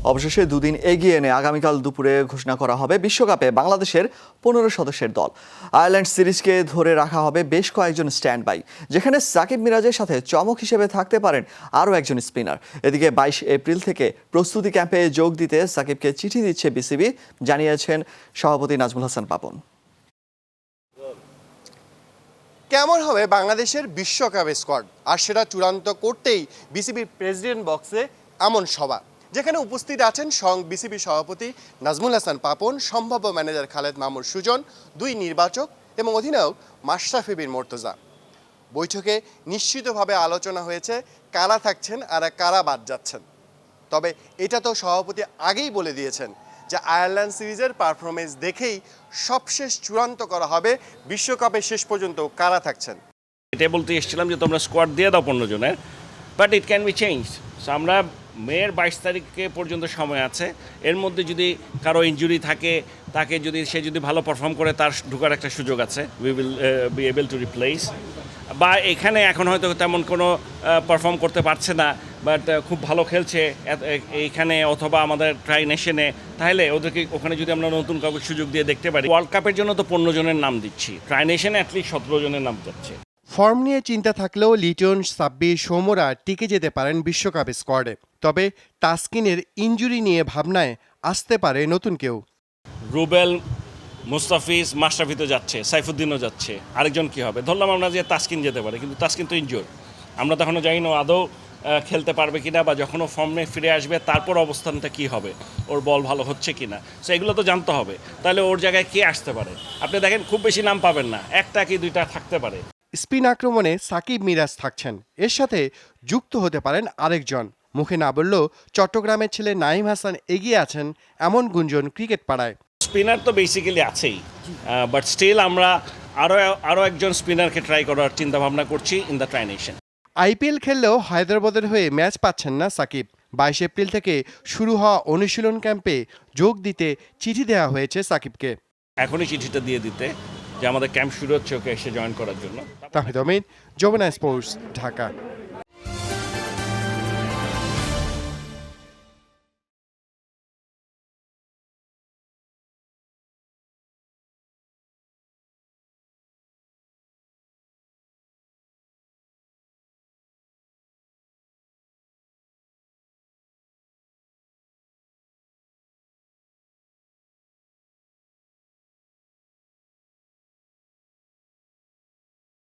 অবশেষে দুদিন এগিয়ে এনে আগামীকাল দুপুরে ঘোষণা করা হবে বিশ্বকাপে বাংলাদেশের 15 সদস্যের দল। আয়ারল্যান্ড সিরিজকে ধরে রাখা হবে বেশ কয়েকজন স্ট্যান্ড বাই, যেখানে সাকিব মিরাজের সাথে চমক হিসেবে থাকতে পারেন আরও একজন স্পিনার। এদিকে 22 এপ্রিল থেকে প্রস্তুতি ক্যাম্পে যোগ দিতে সাকিবকে চিঠি দিচ্ছে বিসিবি, জানিয়েছেন সভাপতি নাজমুল হাসান পাপন। কেমন হবে বাংলাদেশের বিশ্বকাপের স্কোয়াড, আর সেটা চূড়ান্ত করতেই বিসিবির প্রেসিডেন্ট বক্সে এমন সভা, যেখানে উপস্থিত আছেন স্বয়ং বিসিবি সভাপতি নাজমুল হাসান পাপন, সম্ভাব্য ম্যানেজার খালেদ মামুর সুজন, দুই নির্বাচক এবং অধিনায়ক মাশরাফি বিন মুর্তজা। বৈঠকে নিশ্চিতভাবে আলোচনা হয়েছে কারা থাকছেন আর কারা বাদ যাচ্ছেন। তবে এটা তো সভাপতি আগেই বলে দিয়েছেন যে আয়ারল্যান্ড সিরিজের পারফরমেন্স দেখেই সবশেষ চূড়ান্ত করা হবে বিশ্বকাপের শেষ পর্যন্ত কারা থাকছেন। এটাই বলতে এসেছিলাম যে তোমরা স্কোয়াড দিয়ে দাও 15 জনের, but it can be change. So আমরা মেয়ের 22 তারিখে পর্যন্ত সময় আছে। এর মধ্যে যদি কারো ইনজুরি থাকে, তাকে সে যদি ভালো পারফর্ম করে, তার ঢোকার একটা সুযোগ আছে। We will be able to replace. বা এখানে এখন হয়তো তেমন কোনো পারফর্ম করতে পারছে না, বাট খুব ভালো খেলছে এইখানে অথবা আমাদের ট্রাই নেশনে, তাহলে ওদেরকে ওখানে যদি আমরা নতুন কাউকে সুযোগ দিয়ে দেখতে পারি। ওয়ার্ল্ড কাপের জন্য তো 15 জনের নাম দিচ্ছি, ট্রাই নেশনে অ্যাটলিস্ট 17 জনের নাম যাচ্ছে। ফর্ম নিয়ে চিন্তা থাকলেও লিটন, সাব্বির, সৌম্যরা টিকে যেতে পারেন বিশ্বকাপ স্কোয়াডে। তবে তাসকিনের ইনজুরি নিয়ে ভাবনায় আসতে পারে নতুন কেউ। রুবেল, মুস্তাফিজ, মাশরাফি তো যাচ্ছে, সাইফুদ্দিনও যাচ্ছে, আরেকজন কি হবে? ধরলাম আমরা যে তাসকিন যেতে পারে, কিন্তু তাসকিন তো ইনজোর। আমরা তো এখনও জানি না আদৌ খেলতে পারবে কিনা, বা যখনও ফর্মে ফিরে আসবে তারপর অবস্থানটা কি হবে, ওর বল ভালো হচ্ছে কিনা, সো এগুলো তো জানতে হবে। তাহলে ওর জায়গায় কে আসতে পারে? আপনি দেখেন খুব বেশি নাম পাবেন না, একটা কি দুইটা থাকতে পারে। স্পিন আক্রমণে সাকিব মিরাজ থাকছেন, এর সাথে যুক্ত হতে পারেন আরেকজন। মুখে না বললেও চট্টগ্রামের ছেলে নাঈম হাসান এগিয়ে আছেন এমন গুঞ্জন ক্রিকেট পাড়ায়। স্পিনার তো বেসিক্যালি আছেই, বাট স্টিল আমরা আরও একজন স্পিনারকে ট্রাই করার চিন্তা ভাবনা করছি in the try nation. IPL খেললেও হায়দ্রাবাদের হয়ে ম্যাচ পাচ্ছেন না সাকিব। 22 এপ্রিল থেকে শুরু হওয়া অনুশীলন ক্যাম্পে যোগ দিতে চিঠি দেওয়া হয়েছে সাকিবকে। এখনই চিঠিটা দিয়ে দিতে যে আমাদের ক্যাম্প শুরু হচ্ছে, ওকে এসে জয়েন করার জন্য। তাহিদ আমিন, যমুনা স্পোর্টস, ঢাকা।